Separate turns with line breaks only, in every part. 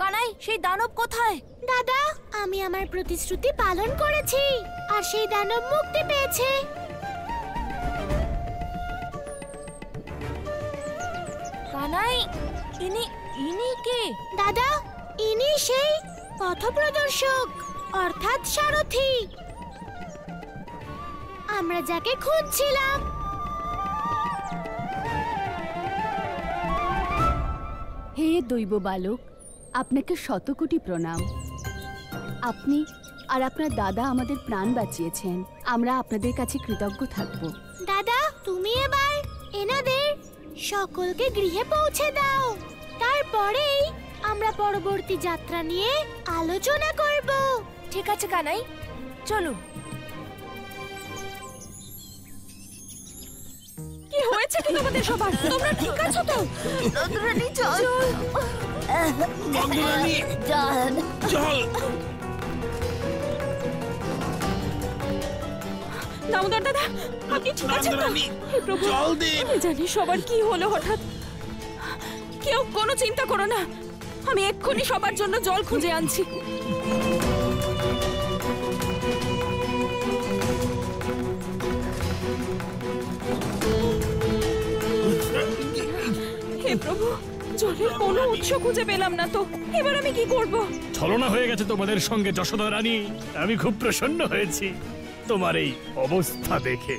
কানাই, সেই দানব কোথায়?
দাদা, আমি আমার প্রতিশ্রুতি পালন করেছি আর সেই দানব মুক্তি পেয়েছে।
কানাই, ইনি কে?
দাদা, ইনি সেই পথপ্রদর্শক অর্থাৎ সারথি, আমরা যাকে খুঁজছিলাম।
হে দৈব বালক, আপনাকে শতকোটি প্রণাম। আপনি আর আপনার দাদা আমাদের প্রাণ বাঁচিয়েছেন, আমরা আপনাদের কাছে কৃতজ্ঞ থাকব।
দাদা, তুমি এবার এনাদের সকলকে গৃহে পৌঁছে দাও, তারপরেই আমরা পরবর্তী যাত্রা নিয়ে আলোচনা করব।
ঠিক আছে কানাই, চলুন। কি হয়েছে কি তোমাদের সবার? তোমরা ঠিক আছো তো? নন্দরানী চল।
নন্দরানী
চল
চল।
দামোদর দাদা, আপনি ঠিক আছেন তো? হে প্রভু,
জল দে।
আমি জানি সবার কি হলো হঠাৎ। কেউ কোনো চিন্তা করো না, আমি এক্ষুনি সবার জন্য জল খুঁজে আনছি। হে প্রভু, জলের কোনো উৎস খুঁজে পেলাম না তো, এবার আমি কি করব?
ছলনা হয়ে গেছে তোমাদের সঙ্গে যশোদা রানী। আমি খুব প্রসন্ন হয়েছি তোমার এই অবস্থা দেখে।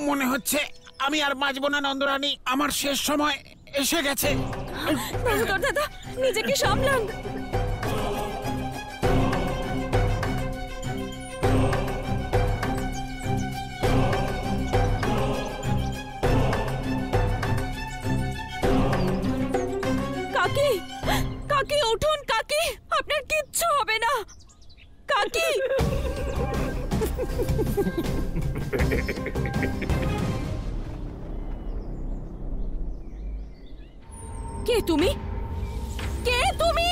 মনে হচ্ছে আমি আর বাঁচবো না নন্দরানী, আমার শেষ সময় এসে গেছে।
দামোদর দাদা, নিজেকে সামলান। কাকি, কাকি উঠুন কাকি, আপনার কিচ্ছু হবে না কাকি। কে তুমি? কে তুমি?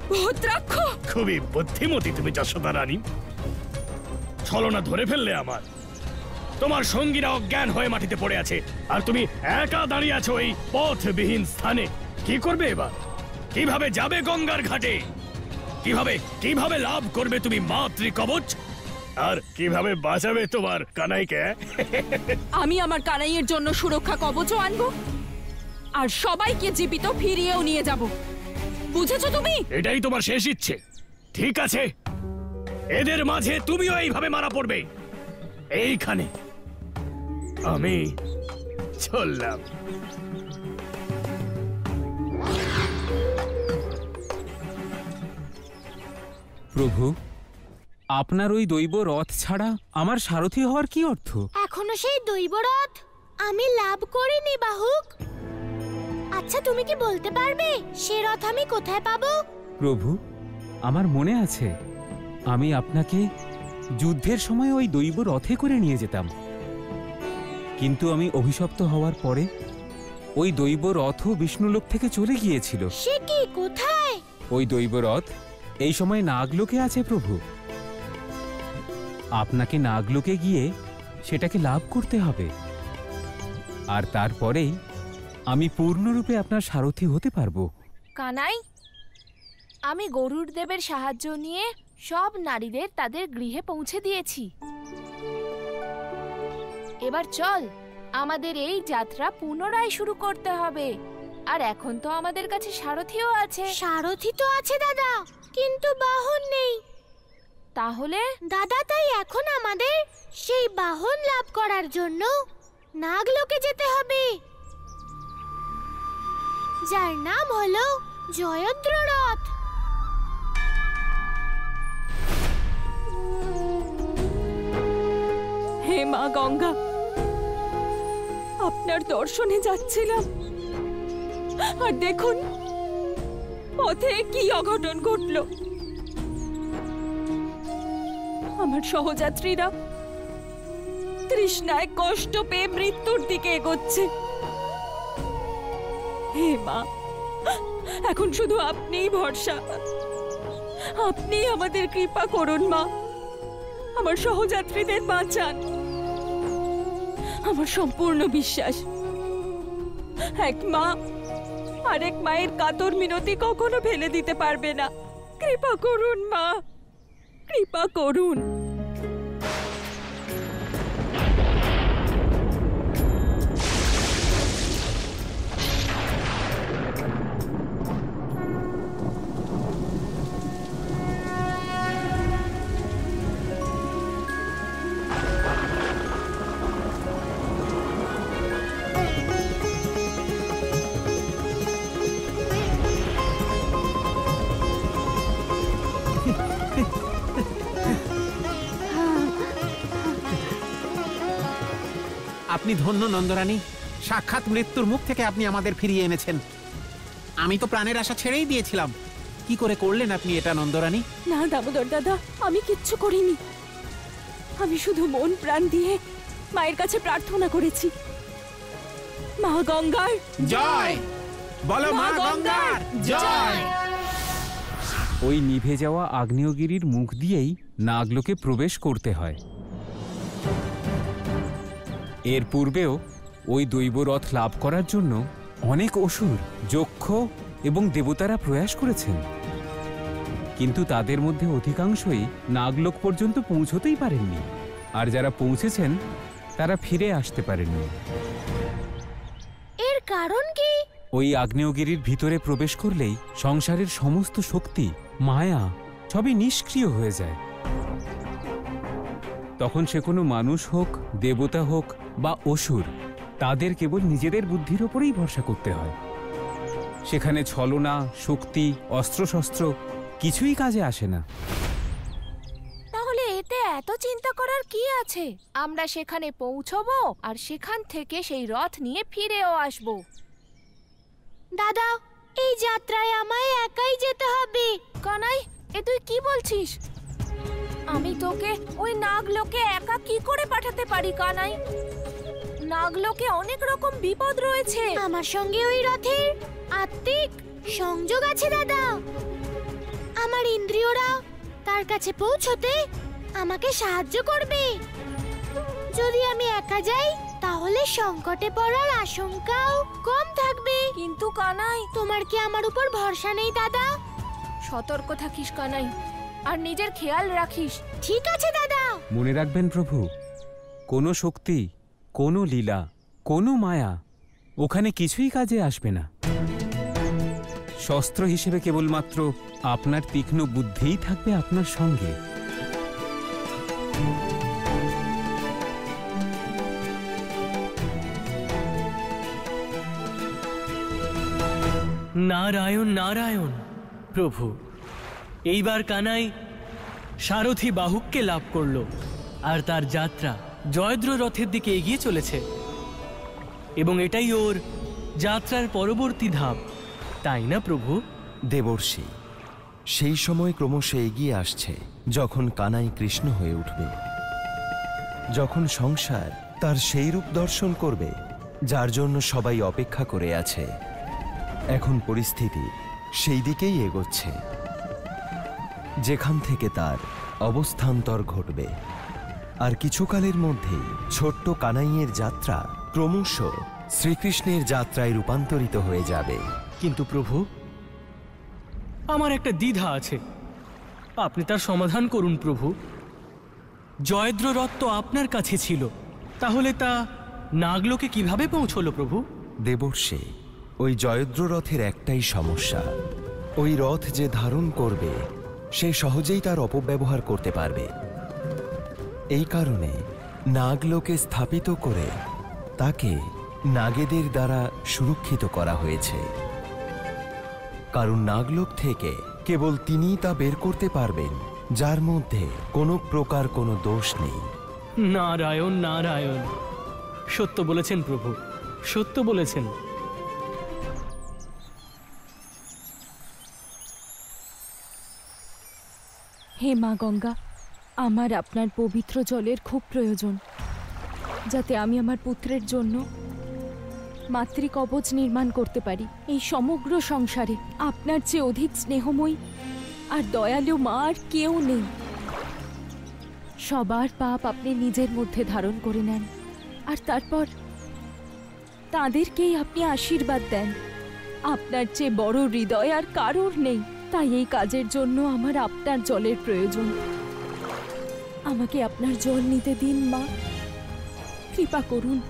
ভূতরাক্ষ!
খুবই বুদ্ধিমতী তুমি যশোদা রানী। ছলনা ধরে ফেললে আমার। তোমার সঙ্গীরা অজ্ঞান হয়ে মাটিতে পড়ে আছে আর তুমি একা দাঁড়িয়ে আছো এই পথবিহীন স্থানে। কি করবে এবার? কিভাবে যাবে গঙ্গার ঘাটে? কিভাবে লাভ করবে তুমি মাতৃ কবচ? আর কিভাবে বাঁচাবে তোমার কানাইকে?
আমি আমার কানাইয়ের জন্য সুরক্ষা কবচও আনবো আর সবাইকে জীবিত ফিরিয়েও নিয়ে যাব, বুঝেছো তুমি?
এটাই তোমার শেষ ইচ্ছে? ঠিক আছে, এদের মাঝে তুমিও এইভাবে মারা পড়বে। এইখানে আমি চললাম।
প্রভু, আপনার ওই দৈব রথ ছাড়া আমার সারথি হওয়ার কি অর্থ?
এখনো সেই দৈবরথ আমি লাভ করিনি বাহুক। আচ্ছা, তুমি কি বলতে পারবে সে রথ আমি কোথায় পাবো?
প্রভু, আমার মনে আছে আমি আপনাকে যুদ্ধের সময় ওই দৈব রথে করে নিয়ে যেতাম, কিন্তু আমি অভিশপ্ত হওয়ার পরে ওই দৈব রথও বিষ্ণুলোক থেকে চলে গিয়েছিল।
সে কি, কোথায়?
ওই দৈব রথ এই সময় নাগলোকে আছে প্রভু। আপনাকে নাগলোকে গিয়ে সেটাকে লাভ করতে হবে, আর তারপরেই আমি পূর্ণরূপে আপনার সারথি হতে পারবো।
কানাই, আমি গরুড় দেবের সাহায্য নিয়ে সব নারীদের তাদের গৃহে পৌঁছে দিয়েছি। এবার চল, আমাদের এই যাত্রা পুনরায় শুরু করতে হবে। আর এখন তো আমাদের কাছে সারথিও আছে।
সারথি তো আছে দাদা, কিন্তু বাহন নেই।
তাহলে
দাদা, তাই এখন আমাদের সেই বাহন লাভ করার জন্য নাগলোকে যেতে হবে, যার নাম হলো জয়দ্র রথ।
হে মা গঙ্গা, আপনার দর্শনে যাচ্ছিলাম আর দেখুন পথে কি অঘটন ঘটল। আমার সহযাত্রীরা তৃষ্ণায় কষ্ট পেয়ে মৃত্যুর দিকে এগোচ্ছে। হে মা, এখন শুধু আপনিই ভরসা, আপনিই আমাদের কৃপা করুন মা, আমার সহযাত্রীদের বাঁচান। আমার সম্পূর্ণ বিশ্বাস এক মা আরেক মায়ের কাতর মিনতি কখনো ফেলে দিতে পারবে না। কৃপা করুন মা, কৃপা করুন।
আপনি ধন্য নন্দরানী, সাক্ষাৎ মৃত্যুর মুখ থেকে আপনি আমাদের ফিরিয়ে এনেছেন। আমি তো প্রাণের আশা ছেড়েই দিয়েছিলাম। কি করে করলেন আপনি এটা নন্দরানী?
না দামোদর দাদা, আমি কিচ্ছু করিনি। আমি শুধু মন প্রাণ দিয়ে মায়ের কাছে প্রার্থনা করেছি, মা গঙ্গার
জয়। বলো মা গঙ্গার জয়।
ওই নিভে যাওয়া আগ্নেয়গিরির মুখ দিয়েই নাগলোকে প্রবেশ করতে হয়। এর পূর্বেও ওই দৈবরথ লাভ করার জন্য অনেক অসুর, যক্ষ এবং দেবতারা প্রয়াস করেছেন, কিন্তু তাদের মধ্যে অধিকাংশই নাগলোক পর্যন্ত পৌঁছতেই পারেননি, আর যারা পৌঁছেছেন তারা ফিরে আসতে পারেননি।
এর কারণ কি?
ওই আগ্নেয়গিরির ভিতরে প্রবেশ করলেই সংসারের সমস্ত শক্তি, মায়া সবই নিষ্ক্রিয় হয়ে যায়। তখন সে কোনো মানুষ হোক, দেবতা হোক বা অসুর, তাদের কেবল নিজেদের বুদ্ধির ওপরেই ভরসা করতে হয়। সেখানে ছলনা, শক্তি, অস্ত্রশস্ত্র কিছুই কাজে আসে না।
তাহলে এতে এত চিন্তা করার কি আছে? আমরা সেখানে পৌঁছবো আর সেখান থেকে সেই রথ নিয়ে ফিরেও আসবো।
দাদা, এই যাত্রায় আমায় একাই যেতে হবে।
কানাই, এ তুই কি বলছিস? আমি তোকে ওই নাগলোকে একা কি করে পাঠাতে পারি কানাই? নাগলোকে অনেক রকম বিপদ রয়েছে।
আমার সঙ্গে ওই রথের আত্মিক সংযোগ আছে দাদা। আমার ইন্দ্রিয়রা তার কাছে পৌঁছতে আমাকে সাহায্য করবে। যদি আমি একা যাই তাহলে সংকটে পড়ার আশঙ্কাও কম থাকবে।
কিন্তু কানাই,
তোমার কি আমার উপর ভরসা নেই দাদা?
সতর্ক থাকিস কানাই, আর নিজের খেয়াল রাখিস।
ঠিক আছে দাদা।
মনে রাখবেন প্রভু, কোনো শক্তি, কোনো লীলা, কোনো মায়া ওখানে কিছুই কাজে আসবে না। শস্ত্র হিসেবে কেবলমাত্র আপনার তীক্ষ্ণ বুদ্ধিই থাকবে আপনার সঙ্গে।
নারায়ণ নারায়ণ। প্রভু, এইবার কানাই সারথি বাহুককে লাভ করল, আর তার যাত্রা জয়দ্র রথের দিকে এগিয়ে চলেছে, এবং এটাই ওর যাত্রার পরবর্তী ধাপ, তাই না প্রভু?
দেবর্ষি, সেই সময় ক্রমশ এগিয়ে আসছে যখন কানাই কৃষ্ণ হয়ে উঠবে, যখন সংসার তার সেই রূপ দর্শন করবে যার জন্য সবাই অপেক্ষা করে আছে। এখন পরিস্থিতি সেই দিকেই এগোচ্ছে, যেখান থেকে তার অবস্থান্তর ঘটবে। আর কিছুকালের মধ্যেই ছোট্ট কানাইয়ের যাত্রা ক্রমশ শ্রীকৃষ্ণের যাত্রায় রূপান্তরিত হয়ে যাবে।
কিন্তু প্রভু, আমার একটা দ্বিধা আছে, আপনি তার সমাধান করুন প্রভু। জয়দ্র রথ তো আপনার কাছে ছিল, তাহলে তা নাগলোকে কিভাবে পৌঁছলো প্রভু?
দেবর্ষে, ওই জয়দ্র রথের একটাই সমস্যা, ওই রথ যে ধারণ করবে সে সহজেই তার অপব্যবহার করতে পারবে। এই কারণে নাগলোকে স্থাপিত করে তাকে নাগেদের দ্বারা সুরক্ষিত করা হয়েছে, কারণ নাগলোক থেকে কেবল তিনিই তা বের করতে পারবেন যার মধ্যে কোনো প্রকার কোনো দোষ নেই।
নারায়ণ নারায়ণ, সত্য বলেছেন প্রভু, সত্য বলেছেন।
হে মা গঙ্গা, আমার আপনার পবিত্র জলের খুব প্রয়োজন, যাতে আমি আমার পুত্রের জন্য মাতৃকবচ নির্মাণ করতে পারি। এই সমগ্র সংসারে আপনার চেয়ে অধিক স্নেহময়ী আর দয়ালু মা আর কেউ নেই। সবার পাপ আপনি নিজের মধ্যে ধারণ করে নেন, আর তারপর তাদেরকেই আপনি আশীর্বাদ দেন। আপনার চেয়ে বড় হৃদয় আর কারোর নেই, তাই এই কাজের জন্য আমার আপনার জলের প্রয়োজন। আমাকে আপনার জল নিতে দিন মা, কৃপা করুন।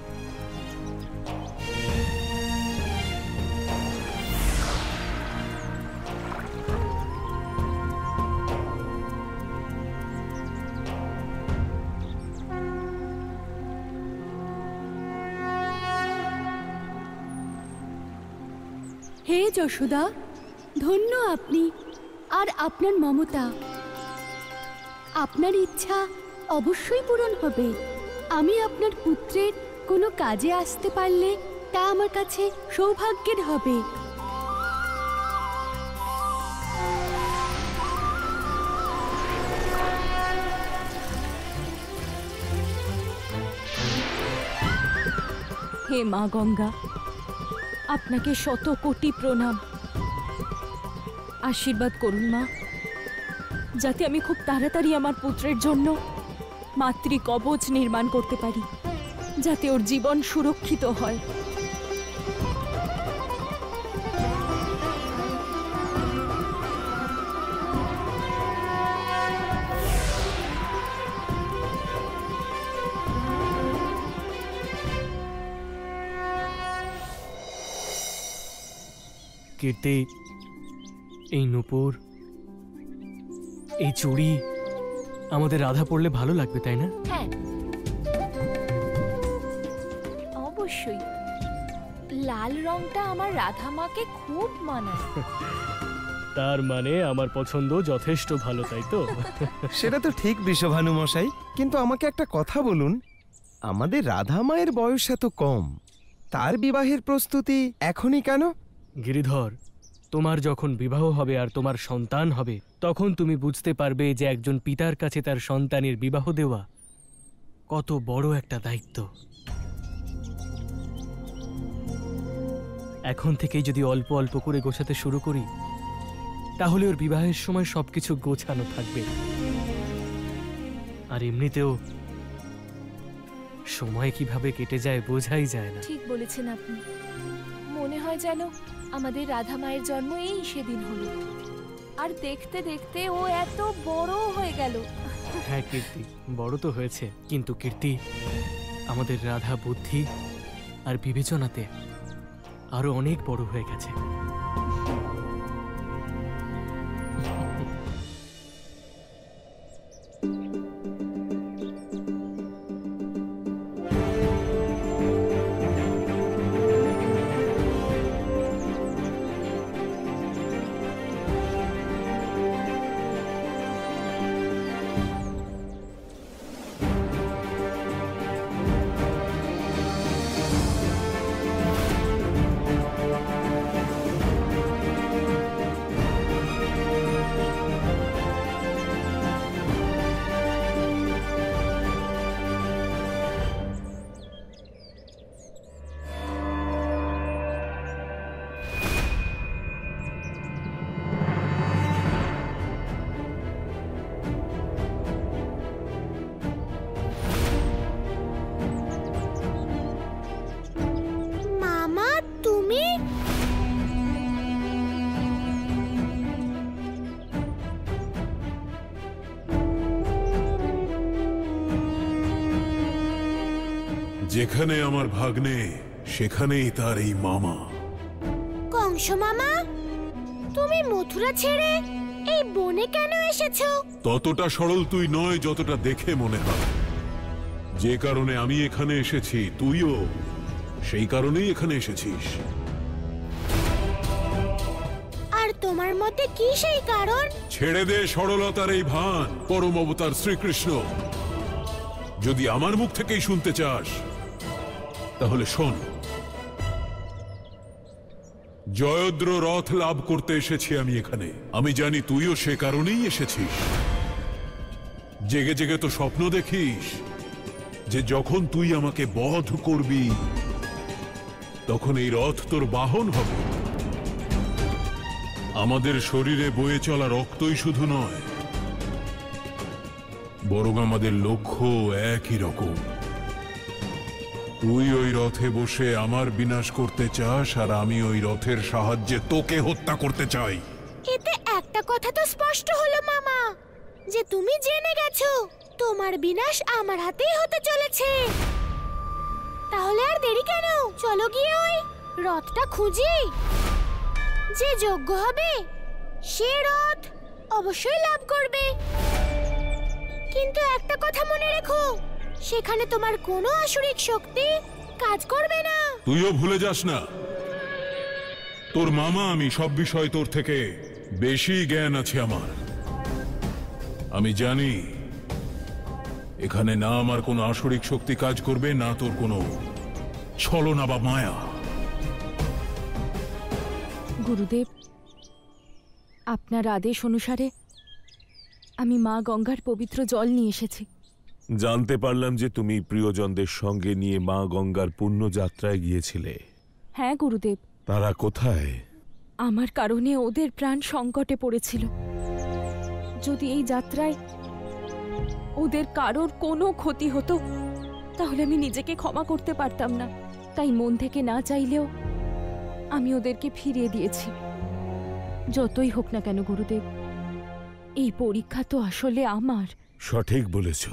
হে যশোদা, ধন্য আপনি আর আপনার মমতা। আপনার ইচ্ছা অবশ্যই পূরণ হবে। আমি আপনার পুত্রের কোনো কাজে আসতে পারলে তা আমার কাছে সৌভাগ্যের হবে।
হে মা গঙ্গা, আপনাকে শত কোটি প্রণাম। আশীর্বাদ করুন মা, যাতে আমি খুব তাড়াতাড়ি আমার পুত্রের জন্য মাতৃ কবচ নির্মাণ করতে পারি, যাতে ওর জীবন সুরক্ষিত হয়।
কীর্তি, এই নূপুর, এই চুড়ি আমাদের রাধা পড়লে ভালো লাগবে, তাই না?
হ্যাঁ, অবশ্যই। লাল রংটা আমার রাধা মাকে খুব মানায়।
তার মানে আমার পছন্দ যথেষ্ট ভালো, তাই তো?
সেটা তো ঠিক বৃষভানু মশাই, কিন্তু আমাকে একটা কথা বলুন, আমাদের রাধা মায়ের বয়স এত কম, তার বিবাহের প্রস্তুতি এখনই কেন?
গিরিধর, তোমার যখন বিবাহ হবে আর তোমার সন্তান হবে, তখন তুমি বুঝতে পারবে যে একজন পিতার কাছে তার সন্তানের বিবাহ দেওয়া কত বড় একটা দায়িত্ব। এখন থেকেই যদি অল্প অল্প করে গোছাতে শুরু করি, তাহলে ওর বিবাহের সময় সবকিছু গোছানো থাকবে। আর এমনিতেও সময় কিভাবে কেটে যায় বোঝাই যায় না।
ঠিক বলেছেন আপনি। মনে হয় যেন আমাদের রাধা মায়ের জন্ম এই সেদিন হলো, আর দেখতে দেখতে ও এত বড় হয়ে গেল।
হ্যাঁ কীর্তি, বড় তো হয়েছে, কিন্তু কীর্তি, আমাদের রাধা বুদ্ধি আর বিবেচনাতে আরো অনেক বড় হয়ে গেছে।
মামা, তুমি?
যেখানে আমার ভাগ্নে, সেখানেই তার এই মামা।
কংস মামা, তুমি মথুরা ছেড়ে এই বনে কেন এসেছো?
ততটা সরল তুই নয় যতটা দেখে মনে হয়। যে কারণে আমি এখানে এসেছি, তুইও সেই কারণেই এখানে এসেছিস।
আর তোমার মতে কি সেই কারণ?
ছেড়ে দে সরলতার এই ভান। পরম অবতার শ্রীকৃষ্ণ, যদি আমার মুখ থেকেই শুনতে চাস তাহলে শোন। জয়দ্র রথ লাভ করতে এসেছি আমি এখানে। আমি জানি তুইও সে কারণেই এসেছিস। জেগে জেগে তো স্বপ্ন দেখিস যে যখন তুই আমাকে বধ করবি, তখন এই রথ তোর বাহন হবে। আমাদের শরীরে বয়ে চলা রক্তই শুধু নয়, বরং আমাদের লক্ষ্য একই রকম। তুই ওই রথে বসে আমার বিনাশ করতে চাস, আর আমি ওই রথের সাহায্যে তোকে হত্যা করতে চাই।
এতে একটা কথা তো স্পষ্ট হলো মামা, যে তুমি জেনে গেছো তোমার বিনাশ আমার হাতেই হতে চলেছে। তাহলে আর দেরি কেন, চলো গিয়ে ওই রথটা খুঁজি। যে যোগ্য হবে সে রথ অবশ্যই লাভ করবে। কিন্তু একটা কথা মনে রেখো, সেখানে তোমার কোনো আসুরিক শক্তি কাজ করবে না।
তুইও ভুলে যাস না, তোর মামা আমি, সব বিষয় তোর থেকে বেশি জ্ঞান আছে আমার। আমি জানি এখানে না আমার কোনো আসরিক শক্তি কাজ করবে, না তোর কোনো ছলনা বা মায়া।
গুরুদেব, আপনার আদেশ অনুসারে আমি মা গঙ্গার পবিত্র জল নিয়ে এসেছি।
জানতে পারলাম যে তুমি প্রিয়জনদের সঙ্গে নিয়ে মা গঙ্গার পুণ্য যাত্রায় গিয়েছিলে।
হ্যাঁ গুরুদেব।
তারা কোথায়?
আমার কারণে ওদের প্রাণ সংকটে পড়েছিল। যদি এই যাত্রায় ওদের কারোর কোনো ক্ষতি হতো তাহলে আমি নিজেকে ক্ষমা করতে পারতাম না। তাই মন থেকে না চাইলেও আমি ওদেরকে ফিরিয়ে দিয়েছি। যতই হোক না কেন গুরুদেব, এই পরীক্ষা তো আসলে আমার।
সঠিক বলেছ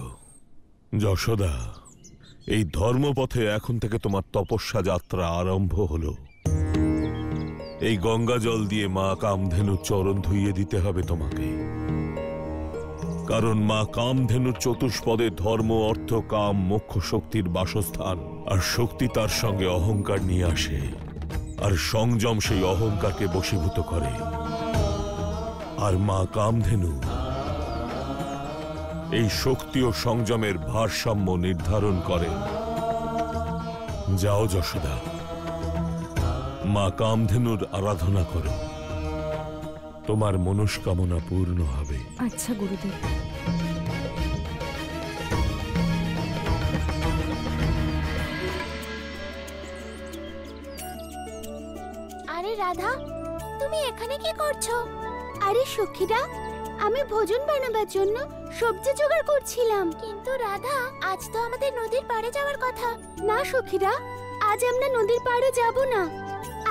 যশোদা। এই ধর্মপথে এখন থেকে তোমার তপস্যা যাত্রা আরম্ভ হলো। এই গঙ্গা জল দিয়ে মা কামধেনুর চরণ ধুইয়ে দিতে হবে তোমাকে। কারণ মা কামধেনুর চতুষ্পদে ধর্ম, অর্থ, কাম, মোক্ষ শক্তির বাসস্থান। আর শক্তি তার সঙ্গে অহংকার নিয়ে আসে, আর সংযম সেই অহংকারকে বশীভূত করে। আর মা কামধেনু এই শক্তি ও সংযমের ভারসাম্য নির্ধারণ করে। যাও যশোদা, মা কামধেনুর আরাধনা করো, তোমার মনস্কামনা পূর্ণ হবে।
আচ্ছা গুরুদেব।
আরে রাধা, তুমি এখানে কি করছো? আরে সখীরা, আমি ভোজন বানাবার জন্য সবজি জোগাড় করছিলাম। কিন্তু রাধা, আজ তো আমাদের নদীর পাড়ে যাওয়ার কথা। না সখীরা, আজ আমরা নদীর পাড়ে যাব না।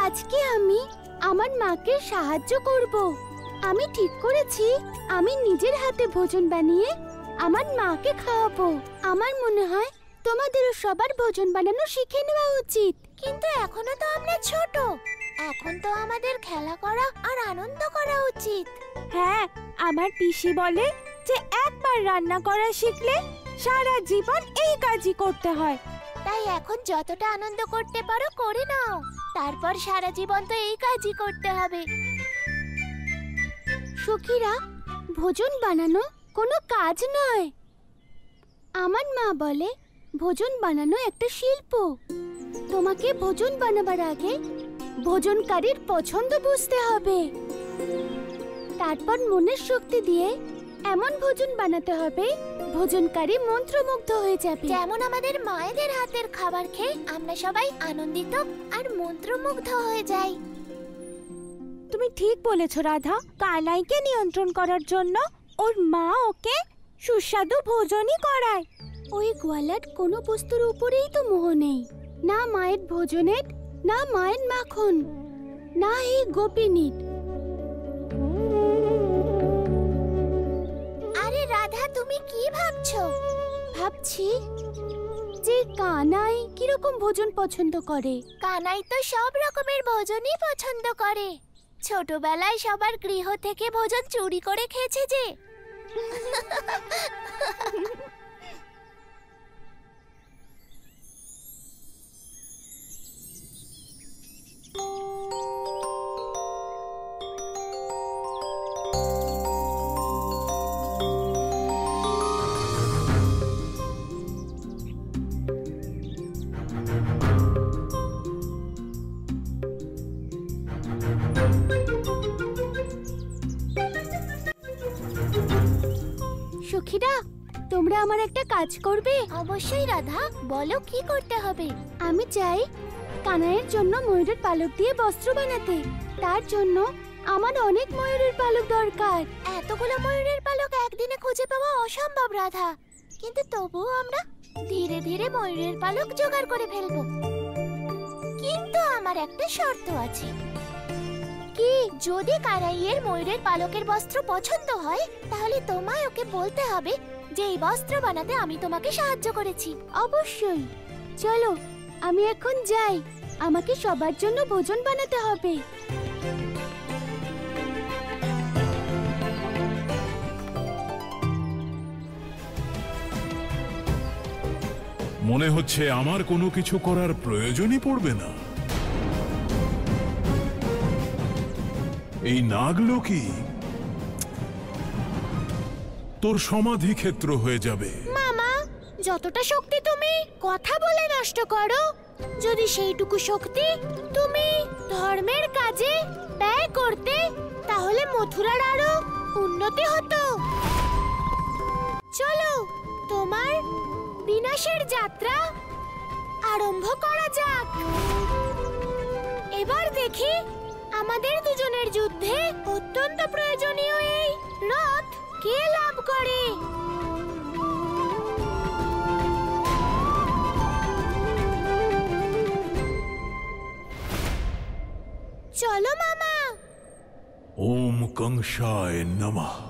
আজকে আমি আমার মাকে সাহায্য করব। আমি ঠিক করেছি আমি নিজের হাতে ভোজন বানিয়ে আমার মাকে খাওয়াবো। আমার মনে হয় তোমাদেরও সবার ভোজন বানানো শিখে নেওয়া উচিত। কিন্তু এখনো তো আমরা ছোট, এখন তো আমাদের খেলা করা আর আনন্দ করা উচিত।
হ্যাঁ, আমার পিসি বলে যে একবার রান্না করা শিখলে সারা জীবন এই কাজই করতে হয়।
তাই এখন যতটা আনন্দ করতে পারো করে নাও, তারপর সারা জীবন তো এই কাজই করতে হবে। সখীরা, ভোজন বানানো কোনো কাজ নয়। আমার মা বলে ভোজন বানানো একটা শিল্প। তোমাকে ভোজন বানাবার আগে ভোজনকারীর পছন্দ বুঝতে হবে, তারপর মনের শক্তি দিয়ে এমন ভোজন বানাতে হবে ভোজনকারী মন্ত্রমুগ্ধ হয়ে যাবে। যেমন আমাদের মায়েদের হাতের খাবার খেয়ে আমরা সবাই আনন্দিত আর মন্ত্রমুগ্ধ হয়ে যাই।
তুমি ঠিক বলেছো রাধা। কানাইকে নিয়ন্ত্রণ করার জন্য ওর মা ওকে সুস্বাদু ভোজনই করায়।
ওই গোয়ালার কোনো বস্তুর উপরেই তো মোহ নেই, না মায়ের ভোজনের, না মায়ের মাখন, না এই গোপিনীর। আরে রাধা, তুমি কি ভাবছো? ভাবছি যে কানাই কিরকম ভোজন পছন্দ করে। কানাই তো সব রকমের ভোজনই পছন্দ করে। ছোটবেলায় সবার গৃহ থেকে ভোজন চুরি করে খেয়েছে যে। সখীরা, তোমরা আমার একটা কাজ করবে? অবশ্যই রাধা, বলো কি করতে হবে। আমি চাই কানাইয়ের জন্য ময়ূরের পালক দিয়ে বস্ত্র বানাতে। তার জন্য আমার অনেক ময়ূরের পালক দরকার। এতগুলো ময়ূরের পালক একদিনে খুঁজে পাওয়া অসম্ভব রাধা, কিন্তু তবুও আমরা ধীরে ধীরে ময়ূরের পালক জোগাড় করে ফেলবো। কিন্তু আমার একটা শর্ত আছে। কি, যদি কানাইয়ের ময়ূরের পালকের বস্ত্র পছন্দ হয়, তাহলে তোমায় ওকে বলতে হবে যে এই বস্ত্র বানাতে আমি তোমাকে সাহায্য করেছি।
অবশ্যই। চলো, আমি এখন যাই। আমাকে সবার জন্য ভোজন বানাতে হবে।
মনে হচ্ছে আমার কোনো কিছু করার প্রয়োজনই পড়বে না। এই নাগলোকী তোর সমাধি ক্ষেত্র হয়ে যাবে।
মামা, যতটা শক্তি তুমি কথা বলে নষ্ট করো, যদি সেইটুকু শক্তি তুমি ধর্মের কাজে ব্যয় করতে, তাহলে মথুরার আরো উন্নতি হতো। চলো, তোমার বিনাশের যাত্রা আরম্ভ করা যাক। এবার দেখি আমাদের দুজনের যুদ্ধে অত্যন্ত প্রয়োজনীয় এই রথ কে লাভ করে। চলো মামা।
ওম কংসায় নমঃ।